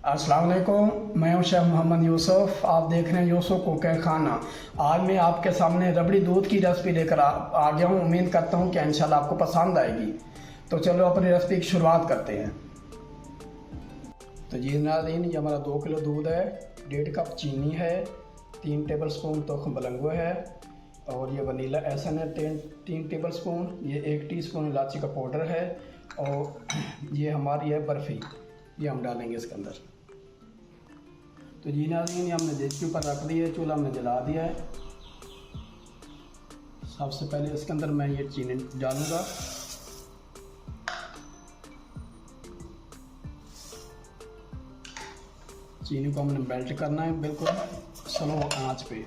अस्सलाम वालेकुम, मैं हूं शेख मोहम्मद यूसुफ। आप देख रहे हैं यूसुफ कुकर खाना। आज मैं आपके सामने रबड़ी दूध की रेसिपी लेकर आ गया हूं। उम्मीद करता हूं कि इंशाल्लाह आपको पसंद आएगी। तो चलो अपनी रेसिपी की शुरुआत करते हैं। तो जी नाज़रीन, ये हमारा 2 किलो दूध है, 1.5 कप चीनी है, 3 टेबल स्पून तुख्म बलंगो है, और ये वनीला एसन है 3 टेबल स्पून, ये 1 टीस्पून इलायची का पाउडर है, और ये हमारी है बर्फ़ी, ये हम डालेंगे इसके अंदर। तो जी नाज़रीन, ये हमने देख के ऊपर रख दिया है, चूल्हा हमने जला दिया है। सबसे पहले इसके अंदर मैं ये चीनी डालूँगा। चीनी को हमने मेल्ट करना है बिल्कुल स्लो आंच पे।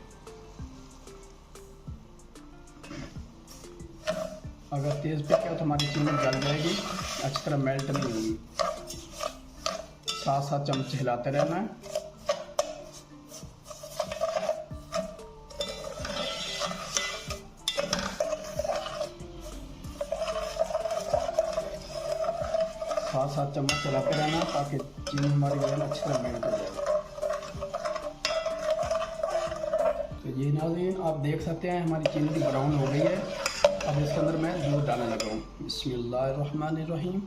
अगर तेज़ पे किया तो हमारी चीनी जल जाएगी, अच्छी तरह मेल्ट नहीं होगी। साथ साथ चम्मच हिलाते रहना है। साथ साथ चम्मच चलाते रहना ताकि चीनी हमारी जो है ना अच्छी तरह मेल्ट हो जाए। तो ये नाज़रीन, आप देख सकते हैं हमारी चीनी की ब्राउन हो गई है। अब इसके अंदर मैं दूध डालने लगा हूँ। बिस्मिल्लाहिर्रहमानिर्रहीम।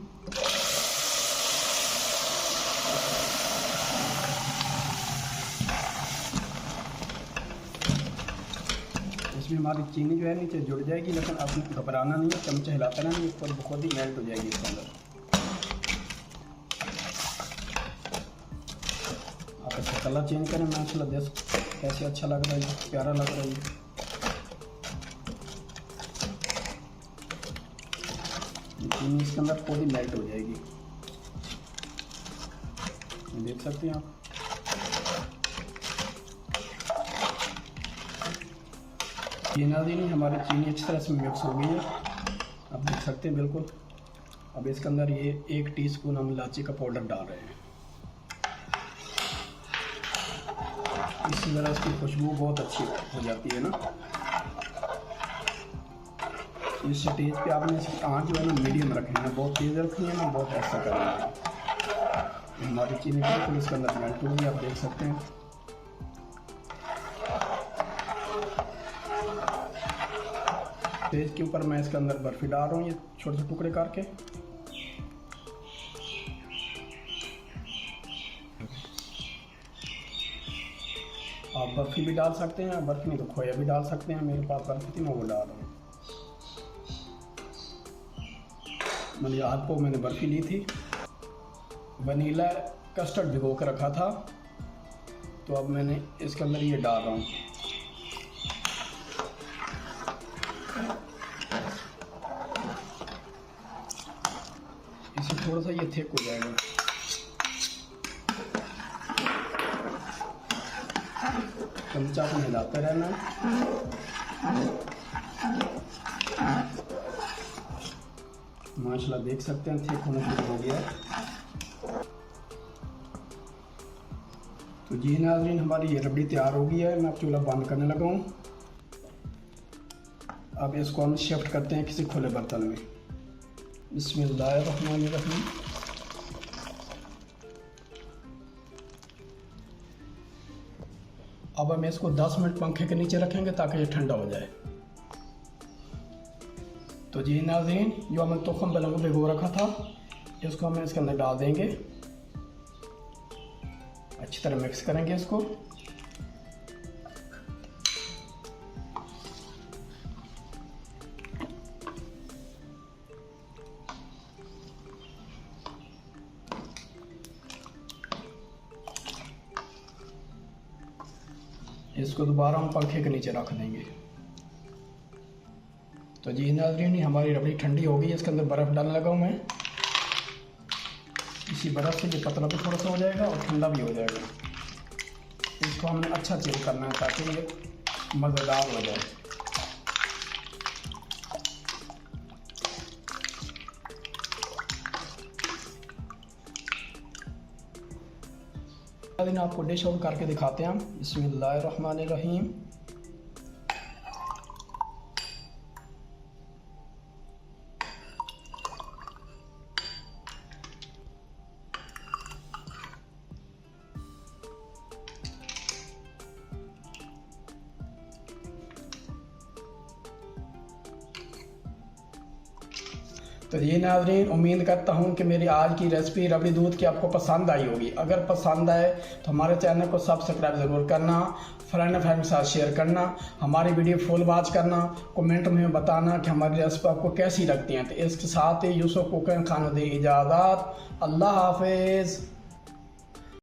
इसमें हमारी चीनी जो है नीचे जुड़ जाएगी, लेकिन अब घबराना नहीं है, चमचा हिलाते रहना, ये खुद ही मेल्ट हो जाएगी इसके अंदर। आप इसका कलर चेंज करें, माशाल्लाह देख कैसे अच्छा लग रहा है, प्यारा लग रहा है। चीनी इसके अंदर पूरी मेल्ट हो जाएगी, देख सकते हैं आप। ये नाज़रीन, हमारी चीनी अच्छी तरह से मिक्स हो गई है, आप देख सकते हैं बिल्कुल। अब इसके अंदर ये 1 टीस्पून हम इलायची का पाउडर डाल रहे हैं। इसी तरह इसकी खुशबू बहुत अच्छी हो जाती है ना। इस स्टेज पे आपने इसकी आँच जो है ना मीडियम रखनी है, बहुत तेज़ रखनी है ना, बहुत ऐसा करना है। हमारी चीनी बिल्कुल इसके अंदर मेल्ट होगी, आप देख सकते हैं। स्टेज के ऊपर मैं इसके अंदर बर्फ़ी डाल रहा हूँ, ये छोटे छोटे टुकड़े करके। आप बर्फ़ी भी डाल सकते हैं, बर्फ़ी नहीं तो खोया भी डाल सकते हैं। मेरे पास बर्फ़ी थी, मैं वो डाल रहा हूँ। मतलब आज को मैंने बर्फ़ी ली थी। वनीला कस्टर्ड भिगो कर रखा था, तो अब मैंने इसके अंदर ये डाल रहा हूँ। इसे थोड़ा सा ये थिक हो जाएगा। चमचा को हिलाते रहना। माशाल्लाह देख सकते हैं थिक होना शुरू हो गया। तो जी नाज़रीन, हमारी ये रबड़ी तैयार हो गई है। मैं अब चूल्हा बंद करने लगा हूँ। अब इसको हम शिफ्ट करते हैं किसी खुले बर्तन में। बिस्मिल्लाहिर्रहमानिर्रहीम। अब हम इसको 10 मिनट पंखे के नीचे रखेंगे ताकि ये ठंडा हो जाए। तो जी नाज़रीन, जो हमने तुख्म बलंगो भिगो रखा था, इसको हम इसके अंदर डाल देंगे। अच्छी तरह मिक्स करेंगे इसको। इसको दोबारा हम पंखे के नीचे रख देंगे। तो जी नाज़रीन, हमारी रबड़ी ठंडी हो गई, इसके अंदर बर्फ़ डालने लगा हूँ मैं। इसी बर्फ़ से ये पतला भी थोड़ा सा हो जाएगा और ठंडा भी हो जाएगा। इसको हमने अच्छा चिल करना है ताकि ये मज़ेदार हो जाए। आपको डिश आउट करके दिखाते हैं हम। बिस्मिल्लाहिर्रहमानिर्रहीम। तो ये नाज़रीन, उम्मीद करता हूँ कि मेरी आज की रेसिपी रबड़ी दूध की आपको पसंद आई होगी। अगर पसंद आए तो हमारे चैनल को सब्सक्राइब ज़रूर करना, फ्रेंड के साथ शेयर करना, हमारी वीडियो फुल वॉच करना, कमेंट में बताना कि हमारी रेसिपी आपको कैसी लगती हैं। तो इसके साथ ही यूसुफ कुकिंग खाना दे इजाज़त। अल्लाह हाफिज़।